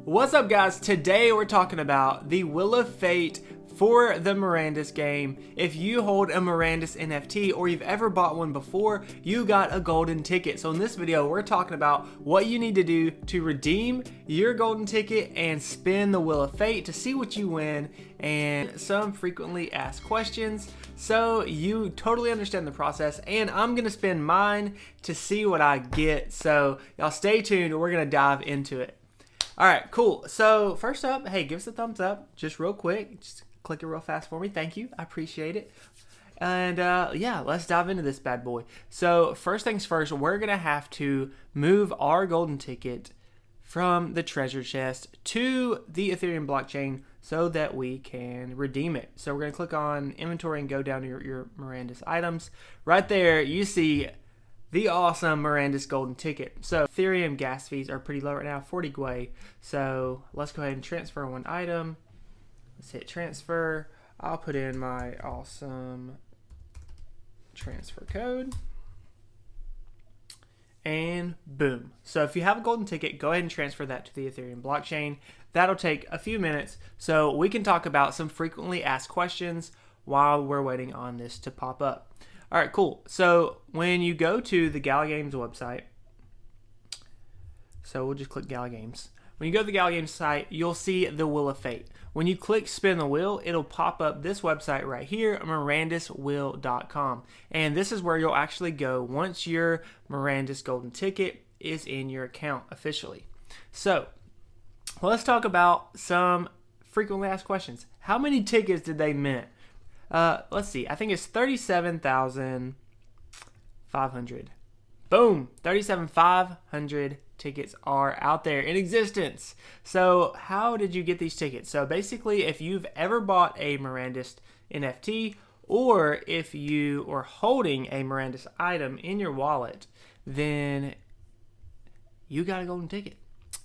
What's up, guys? Today we're talking about the Wheel of Fate for the Mirandus game. If you hold a Mirandus NFT or you've ever bought one before, you got a golden ticket. So in this video, we're talking about what you need to do to redeem your golden ticket and spin the Wheel of Fate to see what you win, and some frequently asked questions so you totally understand the process. And I'm gonna spin mine to see what I get. So y'all stay tuned, we're gonna dive into it. All right, cool. So first up, hey, give us a thumbs up, just real quick. Just click it real fast for me. Thank you. I appreciate it. And yeah, let's dive into this bad boy. So first things first, we're going to have to move our golden ticket from the treasure chest to the Ethereum blockchain so that we can redeem it. So we're going to click on inventory and go down to your Mirandus items. Right there, you see the awesome Mirandus golden ticket. So Ethereum gas fees are pretty low right now, 40 Gwei. So let's go ahead and transfer one item. Let's hit transfer. I'll put in my awesome transfer code. And boom. So if you have a golden ticket, go ahead and transfer that to the Ethereum blockchain. That'll take a few minutes so we can talk about some frequently asked questions while we're waiting on this to pop up. All right, cool. So when you go to the Gala Games website, so we'll just click Gala Games. When you go to the Gala Games site, you'll see the Wheel of Fate. When you click spin the wheel, it'll pop up this website right here, miranduswheel.com. And this is where you'll actually go once your Mirandus golden ticket is in your account officially. So let's talk about some frequently asked questions. How many tickets did they mint? Let's see. I think it's 37,500. Boom! 37,500 tickets are out there in existence. So how did you get these tickets? So basically, if you've ever bought a Mirandus NFT, or if you are holding a Mirandus item in your wallet, then you got a golden ticket.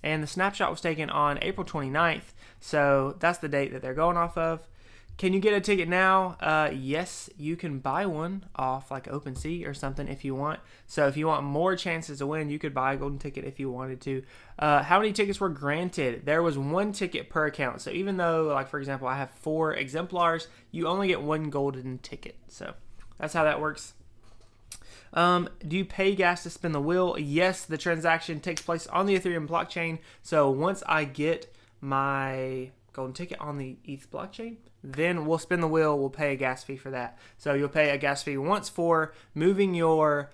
And the snapshot was taken on April 29th. So that's the date that they're going off of. Can you get a ticket now? Yes, you can buy one off like Opensea or something if you want. So if you want more chances to win, you could buy a golden ticket if you wanted to. How many tickets were granted? There was one ticket per account. So even though, like for example, I have 4 exemplars, you only get one golden ticket. So that's how that works. Do you pay gas to spin the wheel? Yes, the transaction takes place on the Ethereum blockchain. So once I get my golden ticket on the ETH blockchain, then we'll spin the wheel, we'll pay a gas fee for that. So you'll pay a gas fee once for moving your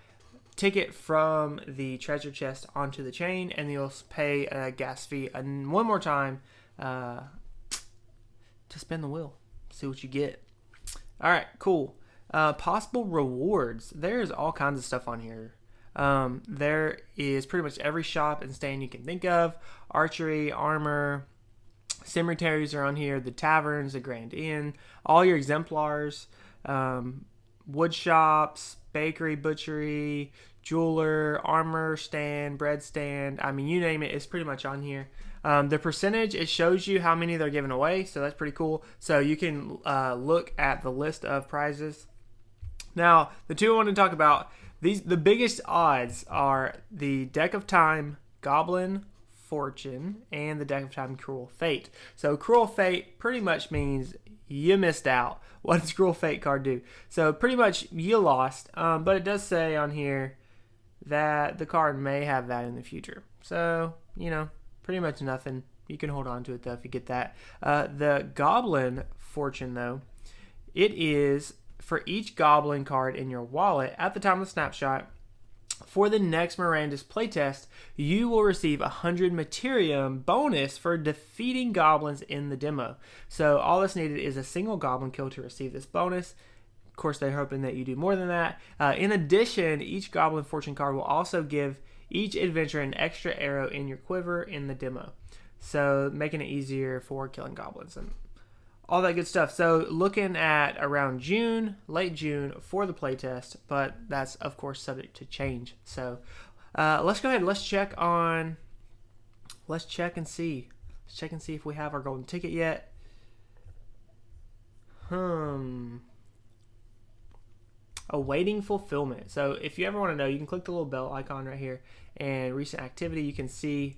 ticket from the treasure chest onto the chain, and you'll pay a gas fee one more time to spin the wheel, see what you get. All right, cool. Possible rewards. There's all kinds of stuff on here. There is pretty much every shop and stand you can think of. Archery, armor, cemeteries are on here, the taverns, the Grand Inn, all your exemplars, wood shops, bakery, butchery, jeweler, armor stand, bread stand. I mean, you name it, it's pretty much on here. The percentage, it shows you how many they're giving away, so that's pretty cool. So you can look at the list of prizes. Now, the two I want to talk about, the biggest odds are the Deck of Time, Goblin Fortune, and the Deck of Time Cruel Fate. So Cruel Fate pretty much means you missed out. What does Cruel Fate card do? So pretty much you lost, but it does say on here that the card may have that in the future. So, you know, pretty much nothing. You can hold on to it though if you get that. The Goblin Fortune though, it is for each Goblin card in your wallet at the time of the snapshot. For the next Mirandus playtest, you will receive 100 Materium bonus for defeating goblins in the demo. So all that's needed is a single goblin kill to receive this bonus. Of course, they're hoping that you do more than that. In addition, each Goblin Fortune card will also give each adventurer an extra arrow in your quiver in the demo. So making it easier for killing goblins and all that good stuff. So looking at around June, late June for the playtest, but that's of course subject to change. So let's go ahead. Let's check and see. Let's check and see if we have our golden ticket yet. Awaiting fulfillment. So if you ever want to know, you can click the little bell icon right here, and recent activity. You can see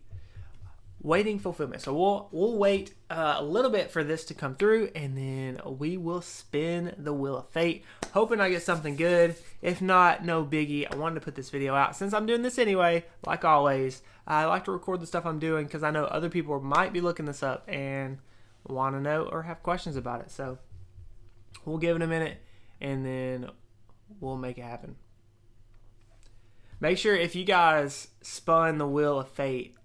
waiting fulfillment. So we'll wait a little bit for this to come through, and then we will spin the wheel of fate, hoping I get something good. If not, no biggie. I wanted to put this video out since I'm doing this anyway. Like always, I like to record the stuff I'm doing because I know other people might be looking this up and want to know or have questions about it. So we'll give it a minute, and then we'll make it happen. Make sure if you guys spun the wheel of fate,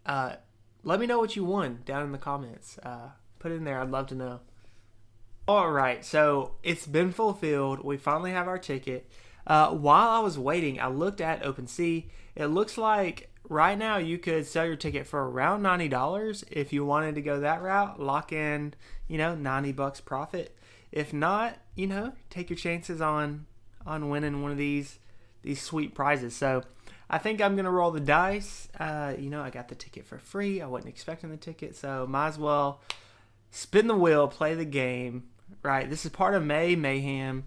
let me know what you won down in the comments. Put it in there. I'd love to know. All right, so it's been fulfilled. We finally have our ticket. While I was waiting, I looked at Opensea. It looks like right now you could sell your ticket for around $90 if you wanted to go that route. Lock in, $90 profit. If not, take your chances on winning one of these sweet prizes. So I think I'm going to roll the dice. I got the ticket for free. I wasn't expecting the ticket, so might as well spin the wheel, play the game, right? This is part of May Mayhem,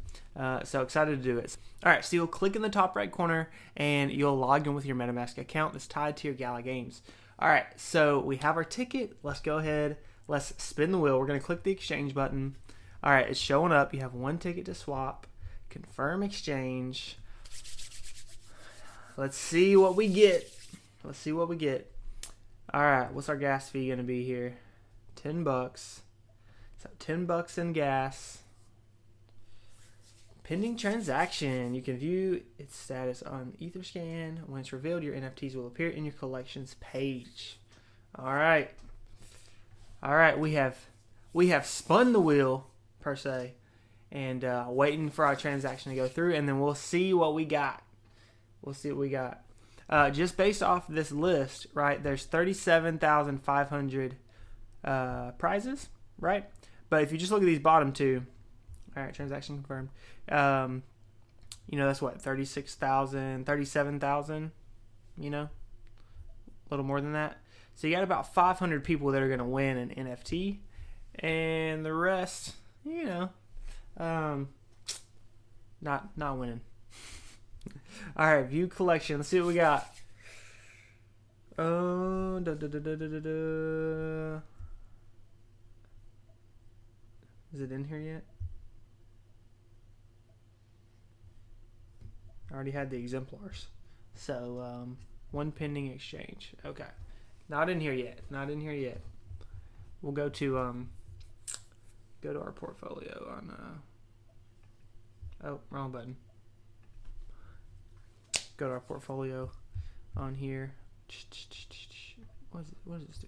so excited to do it. All right, so you'll click in the top right corner, and you'll log in with your MetaMask account that's tied to your Gala games. All right, so we have our ticket. Let's go ahead. Let's spin the wheel. We're going to click the exchange button. All right, it's showing up. You have one ticket to swap. Confirm exchange. Let's see what we get. All right, what's our gas fee going to be here? $10. So $10 in gas. Pending transaction. You can view its status on Etherscan. When it's revealed, your NFTs will appear in your collections page. All right. We have spun the wheel per se, and waiting for our transaction to go through, and then we'll see what we got. Just based off this list, right, there's 37,500 prizes, right? But if you just look at these bottom two, all right, transaction confirmed, that's what, 36,000, 37,000, a little more than that. So you got about 500 people that are going to win an NFT, and the rest, not winning. All right, view collection. Let's see what we got. Is it in here yet? I already had the exemplars. So, one pending exchange. Okay. Not in here yet. We'll go to our portfolio on wrong button. Go to our portfolio on here. What does this do?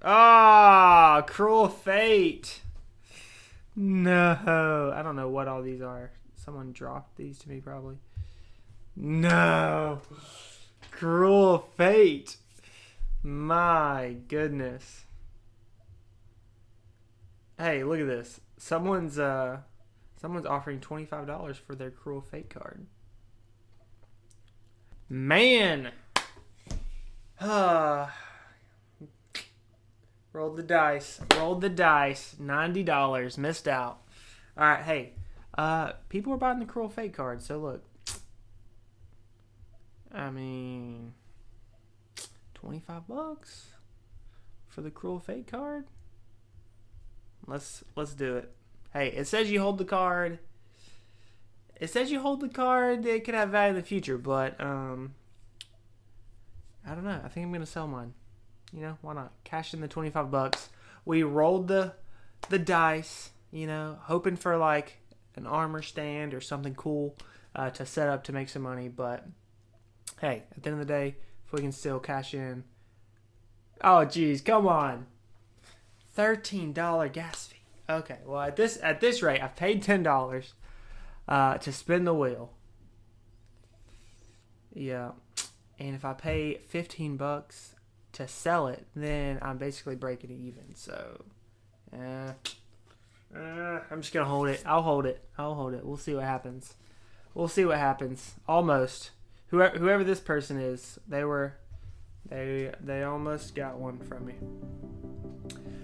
Ah, Cruel Fate. No, I don't know what all these are. Someone dropped these to me probably. No, Cruel Fate. My goodness. Hey, look at this. Someone's offering $25 for their Cruel Fate card. Man. Rolled the dice. $90. Missed out. All right, hey. People are buying the Cruel Fate card, so look. I mean, $25 for the Cruel Fate card? Let's do it. Hey, it says you hold the card. It could have value in the future, but I don't know. I think I'm gonna sell mine. Why not? Cash in the $25. We rolled the dice, hoping for like an armor stand or something cool to set up to make some money. But hey, at the end of the day, if we can still cash in. Oh, geez, come on. $13 gas fee. Okay, well at this rate, I've paid $10 to spin the wheel. Yeah, and if I pay $15 to sell it, then I'm basically breaking even. So, I'm just gonna hold it. I'll hold it. We'll see what happens. Almost. Whoever this person is, they almost got one from me.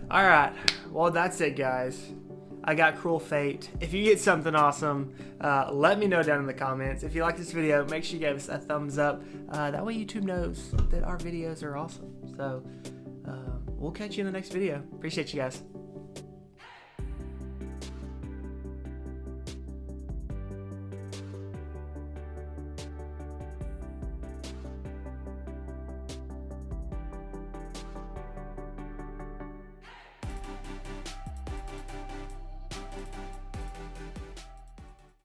All right. Well, that's it, guys. I got Cruel Fate. If you get something awesome, let me know down in the comments. If you like this video, make sure you give us a thumbs up. That way YouTube knows that our videos are awesome. So we'll catch you in the next video. Appreciate you guys.